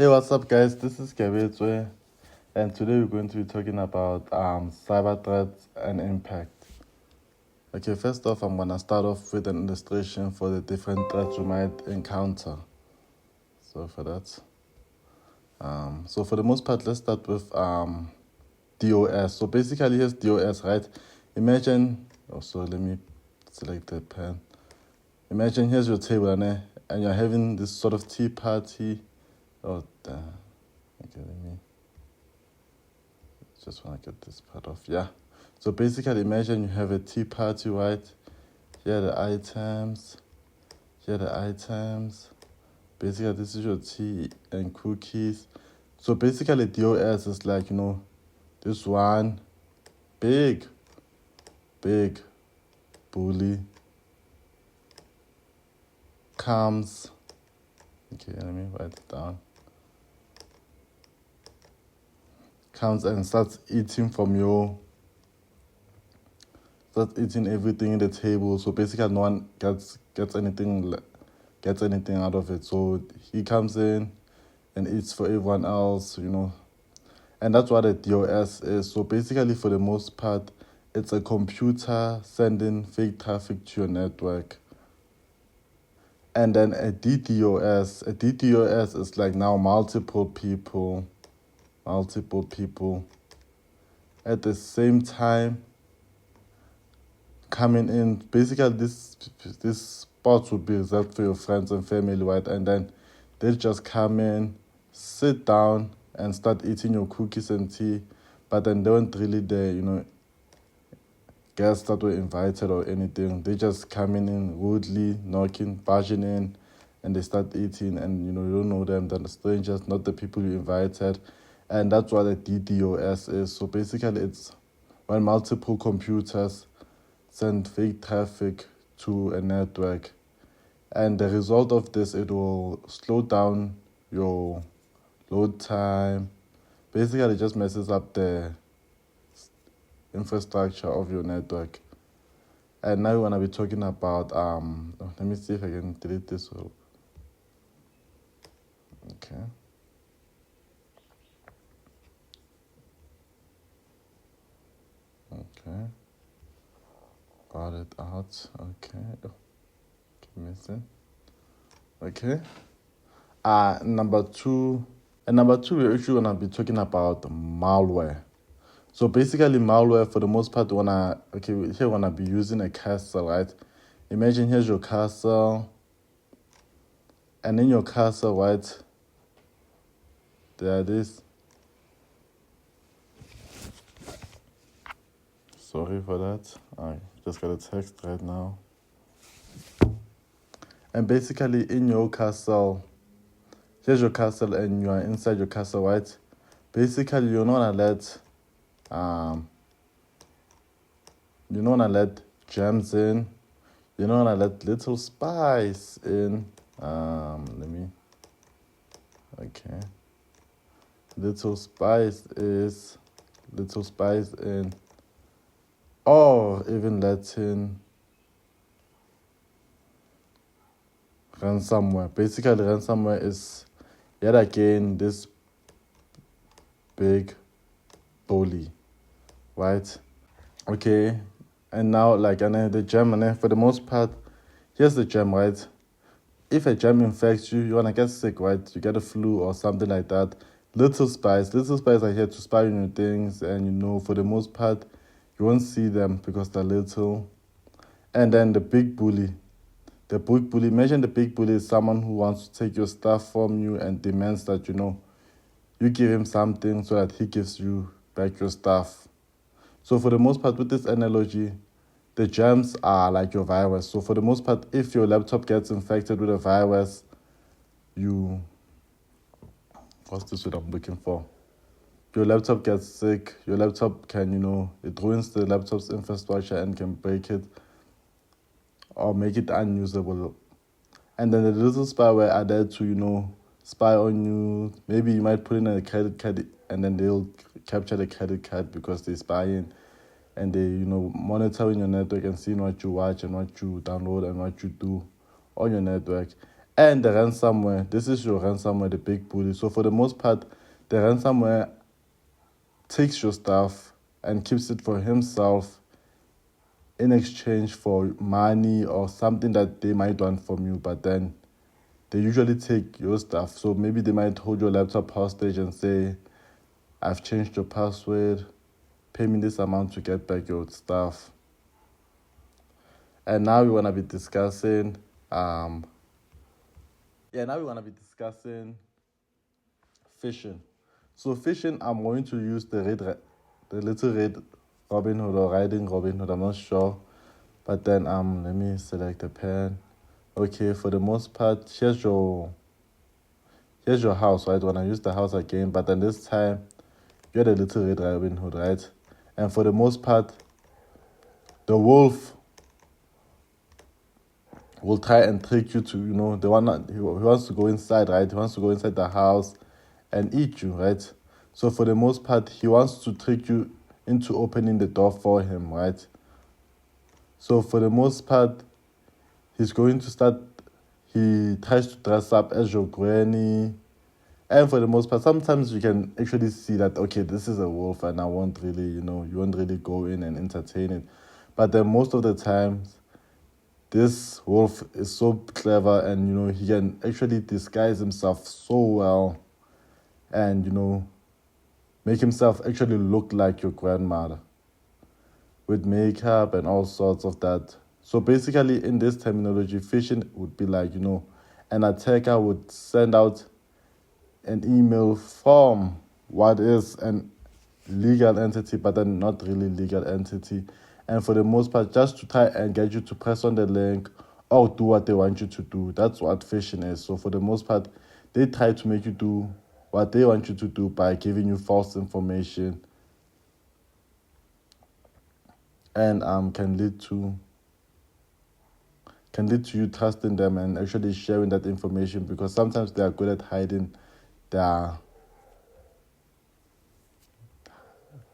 Hey, what's up, guys? This is Kea-cyber, and today we're going to be talking about cyber threats and impact. Okay, first off, I'm gonna start off with an illustration for the different threats we might encounter. So for that, so for the most part, let's start with DOS. So basically, here's DOS, right? Imagine. Oh, so let me select the pen. Imagine here's your table, and you're having this sort of tea party. Oh, okay, let me just want to get this part off. Yeah. So basically, imagine you have a tea party, right? Here are the items. Here are the items. Basically, this is your tea and cookies. So basically, DOS is like, this one big bully comes. Okay, let me write it down. Comes and starts eating everything in the table. So basically, no one gets anything out of it. So he comes in and eats for everyone else, And that's what a DOS is. So basically, for the most part, it's a computer sending fake traffic to your network. And then a DDoS is like now multiple people at the same time coming in. Basically, this spot would be reserved for your friends and family, right? And then they'll just come in, sit down, and start eating your cookies and tea. But then they weren't really the guests that were invited or anything. They just coming in rudely, knocking, barging in, and they start eating. And you don't know them. They're strangers, not the people you invited. And that's what a DDoS is. So basically, it's when multiple computers send fake traffic to a network. And the result of this, it will slow down your load time. Basically, it just messes up the infrastructure of your network. And now we're going to be talking about, let me see if I can delete this. Okay. Okay. Got it out. Okay. Oh, keep missing. Okay. Number two, we're actually gonna be talking about malware. So basically, malware for the most part, we're gonna be using a castle, right? Imagine here's your castle, and in your castle, right, there it is. Sorry for that. I just got a text right now. And basically, in your castle, here's your castle, and you are inside your castle, right? Basically, you're not gonna let gems in. You're not gonna let little spies in. Okay. Little spies in, or even letting ransomware. Basically, ransomware is yet again this big bully, right? Okay, and now and the gem, and for the most part, here's the gem, right? If a gem infects you, you're gonna get sick, right? You get a flu or something like that. Little spies are here to spy on your things, and for the most part, you won't see them because they're little. And then the big bully. Imagine the big bully is someone who wants to take your stuff from you and demands that, you give him something so that he gives you back your stuff. So for the most part, with this analogy, the germs are like your virus. So for the most part, if your laptop gets infected with a virus, what's this word I'm looking for? Your laptop gets sick. Your laptop can, it ruins the laptop's infrastructure and can break it or make it unusable. And then the little spyware are there to, spy on you. Maybe you might put in a credit card and then they'll capture the credit card because they're spying and they, monitoring your network and seeing what you watch and what you download and what you do on your network. And the ransomware, this is your ransomware, the big bully. So for the most part, the ransomware takes your stuff and keeps it for himself in exchange for money or something that they might want from you, but then they usually take your stuff. So maybe they might hold your laptop hostage and say, I've changed your password, pay me this amount to get back your stuff. And now we want to be discussing phishing. So phishing, I'm going to use the little red Robin Hood or riding Robin Hood, I'm not sure. But then let me select a pen. Okay, for the most part, here's your house, right? When I use the house again, but then this time you're the little red Robin Hood, right? And for the most part, the wolf will try and trick you to, the one that he wants to go inside, right? He wants to go inside the house and eat you, right? So for the most part, he wants to trick you into opening the door for him, right? So for the most part, he tries to dress up as your granny. And for the most part, sometimes you can actually see that, okay, this is a wolf and I won't really, you won't really go in and entertain it. But then most of the times, this wolf is so clever and, he can actually disguise himself so well and, make himself actually look like your grandmother with makeup and all sorts of that. So basically, in this terminology, phishing would be like, an attacker would send out an email from what is an legal entity, but then not really legal entity. And for the most part, just to try and get you to press on the link or do what they want you to do. That's what phishing is. So for the most part, they try to make you do what they want you to do by giving you false information and can lead to you trusting them and actually sharing that information, because sometimes they are good at hiding They're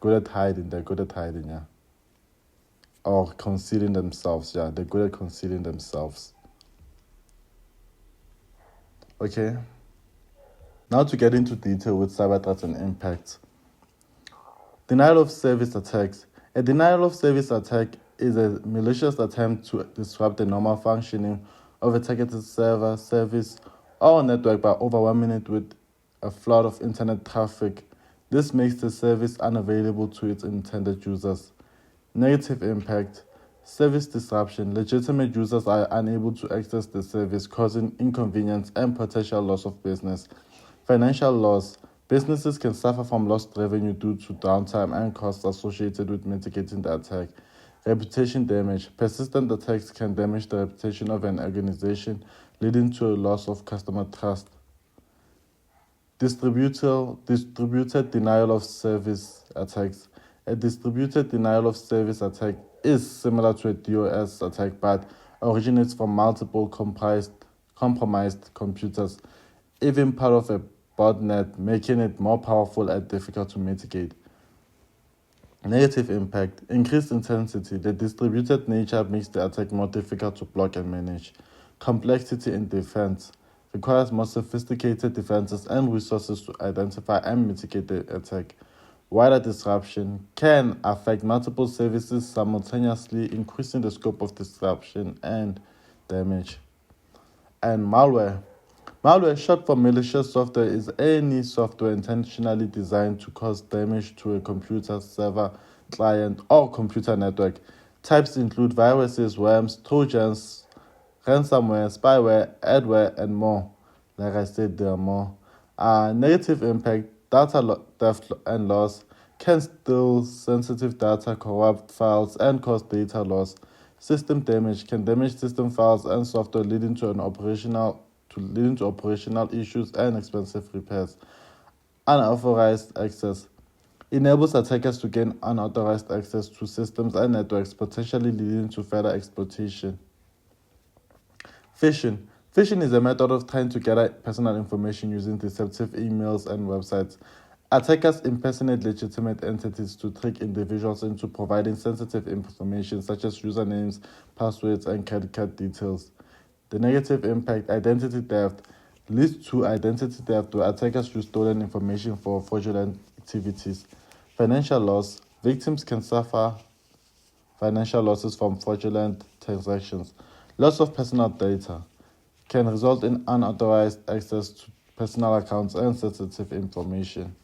good at hiding, yeah. Or concealing themselves, yeah. They're good at concealing themselves. Okay. Now to get into detail with cyber threats and impacts. Denial of service attacks. A denial of service attack is a malicious attempt to disrupt the normal functioning of a targeted server, service, or network by overwhelming it with a flood of internet traffic. This makes the service unavailable to its intended users. Negative impact. Service disruption. Legitimate users are unable to access the service, causing inconvenience and potential loss of business. Financial loss. Businesses can suffer from lost revenue due to downtime and costs associated with mitigating the attack. Reputation damage. Persistent attacks can damage the reputation of an organization, leading to a loss of customer trust. Distributed denial of service attacks. A distributed denial of service attack is similar to a DOS attack but originates from multiple compromised computers, even part of a botnet, making it more powerful and difficult to mitigate. Negative impact. Increased intensity. The distributed nature makes the attack more difficult to block and manage. Complexity in defense. Requires more sophisticated defenses and resources to identify and mitigate the attack. Wider disruption can affect multiple services simultaneously, increasing the scope of disruption and damage. And malware. Malware, short for malicious software, is any software intentionally designed to cause damage to a computer, server, client, or computer network. Types include viruses, worms, trojans, ransomware, spyware, adware, and more. Like I said, there are more. Negative impact, data theft and loss, can steal sensitive data, corrupt files, and cause data loss. System damage can damage system files and software, leading to operational issues and expensive repairs. Unauthorized access enables attackers to gain unauthorized access to systems and networks, potentially leading to further exploitation. Phishing. Phishing is a method of trying to gather personal information using deceptive emails and websites. Attackers impersonate legitimate entities to trick individuals into providing sensitive information such as usernames, passwords, and credit card details. The negative impact, identity theft, leads to identity theft where attackers use stolen information for fraudulent activities. Financial loss, victims can suffer financial losses from fraudulent transactions. Loss of personal data can result in unauthorized access to personal accounts and sensitive information.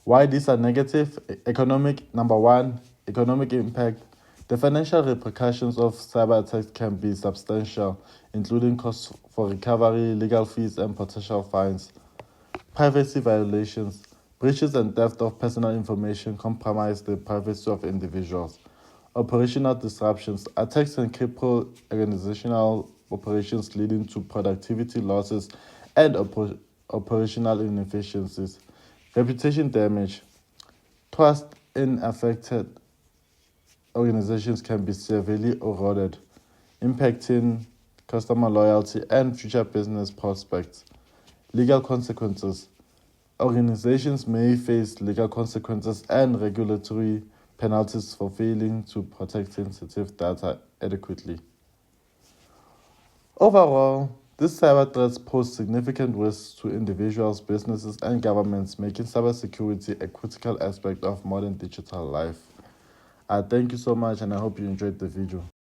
Why these are negative? Number one, economic impact. The financial repercussions of cyber attacks can be substantial, including costs for recovery, legal fees, and potential fines. Privacy violations. Breaches and theft of personal information compromise the privacy of individuals. Operational disruptions. Attacks can cripple organizational operations, leading to productivity losses and operational inefficiencies. Reputation damage. Trust in affected organizations can be severely eroded, impacting customer loyalty and future business prospects. Legal consequences. Organizations may face legal consequences and regulatory penalties for failing to protect sensitive data adequately. Overall, these cyber threats pose significant risks to individuals, businesses, and governments, making cybersecurity a critical aspect of modern digital life. Thank you so much, and I hope you enjoyed the video.